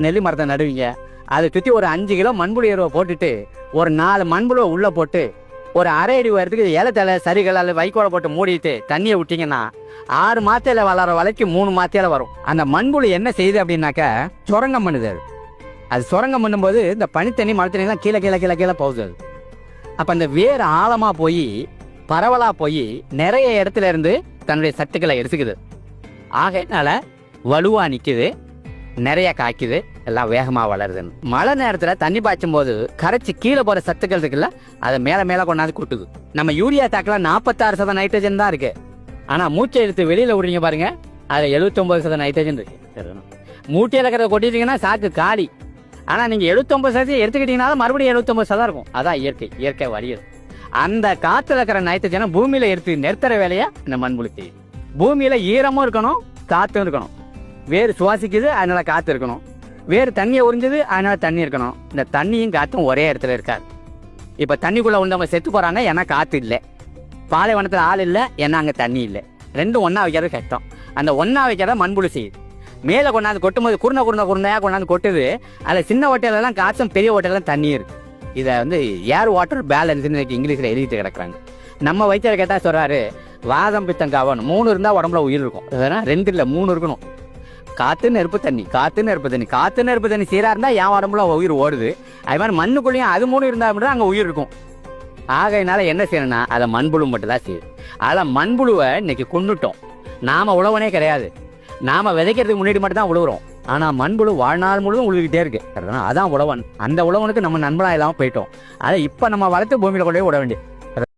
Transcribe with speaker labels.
Speaker 1: நெல்லி மரத்தை நடுவீங்க. அதை சுற்றி ஒரு 5 கிலோ மண்புழு எருவை போட்டுட்டு ஒரு 4 மண்புழுவை உள்ளே போட்டு ஒரு அரை அடி உயரத்துக்கு இலத்தலை சரிகள் அல்லது வைக்கோலை போட்டு மூடிட்டு தண்ணியை விட்டிங்கன்னா 6 மாத்தையில் வளர வரைக்கும் 3 மாத்தையில் வரும். அந்த மண்புழு என்ன செய்யுது அப்படின்னாக்கா சுரங்கம் பண்ணுது. அது சுரங்கம் பண்ணும்போது இந்த பனித்தண்ணி மழை தண்ணி தான் கீழே கீழே கீழே கீழே போகுது. அப்போ அந்த வேர் ஆழமாக போய் பரவலாக போய் நிறைய இடத்துல இருந்து தன்னுடைய சத்துக்களை எடுத்துக்குது. ஆகையினால வலுவாக நிற்குது, நிறைய காய்க்குது, எல்லாம் வேகமாக வளருதுன்னு. மழை நேரத்தில் தண்ணி பாய்ச்சும் போது கரைச்சி கீழே போகிற சத்துக்கள் இருக்குல்ல, அதை மேலே மேலே கொண்டாந்து கொட்டுது. நம்ம யூரியா தாக்கில் 46% நைட்ரஜன் தான் இருக்கு. ஆனால் மூச்சை எடுத்து வெளியில் விடுறீங்க பாருங்க, அதில் 79% நைட்ரஜன் இருக்கு. மூட்டையில் இருக்கிறத கொட்டிட்டீங்கன்னா சாக்கு காலி. ஆனால் நீங்கள் 79% எடுத்துக்கிட்டீங்கன்னா மறுபடியும் 79% இருக்கும். அதான் இயற்கை வழியது. அந்த காற்றுல இருக்கிற நைட்ரஜனை பூமியில் எடுத்து நிறுத்துற வேலையை இந்த மண்புழு செய்யுது. பூமியில் ஈரமும் இருக்கணும், காற்றும் இருக்கணும். வேறு சுவாசிக்குது, அதனால காற்று இருக்கணும். வேறு தண்ணியை உறிஞ்சது, அதனால தண்ணி இருக்கணும். இந்த தண்ணியும் காற்றும் ஒரே இடத்துல இருக்காது. இப்போ தண்ணிக்குள்ளே உள்ளவங்க செத்து போகிறாங்க, ஏன்னா காற்று இல்லை. பாலைவனத்தில் ஆள் இல்லை, ஏன்னா அங்கே தண்ணி இல்லை. ரெண்டும் ஒன்றா வைக்கிறது கஷ்டம். அந்த ஒன்றா வைக்கிறத மண்புழு செய்யுது. மேலே கொண்டாந்து கொட்டும்போது குருணையாக கொண்டாந்து கொட்டுது. அதில் சின்ன ஓட்டையிலலாம் காற்றும், பெரிய ஓட்டையிலாம் தண்ணி இருக்குது. இதை ஏர் வாட்டர் பேலன்ஸ்ன்னு இங்கிலீஷில் எழுதிட்டு கிடக்குறாங்க. நம்ம வைத்தியரை கேட்டால் சொல்கிறாரு, வாதம் பித்தம் கவனம் 3 இருந்தால் உடம்புல உயிர் இருக்கும். அதனால் 2 இல்லை 3 இருக்கணும். காற்று நெருப்பு தண்ணி, காற்று நெருப்பு தண்ணி, காற்று நெருப்பு தண்ணி சீராக இருந்தால் என் உடம்புல உயிர் ஓடுது. அது மாதிரி மண்ணுக்குள்ளேயும் அது 3 இருந்தால் மட்டும் தான் அங்கே உயிர் இருக்கும். ஆகையினால என்ன செய்யணும்னா அதை மண்புழு மட்டும் தான் செய்யுது. அதில் மண்புழுவை இன்னைக்கு கொண்டுட்டோம். நாம் உழவனே கிடையாது. நாம் விதைக்கிறதுக்கு முன்னாடி மட்டும் தான் உழுவுறோம். ஆனால் மண்புழு வாழ்நாள் முழுவதும் உழுவிக்கிட்டே இருக்கு. அதான் உழவன். அந்த உழவனுக்கு நம்ம நண்பனாக இல்லாமல் போயிட்டோம். அதை இப்போ நம்ம வளர்த்து பூமியில் கொண்டு போய் விட வேண்டியது.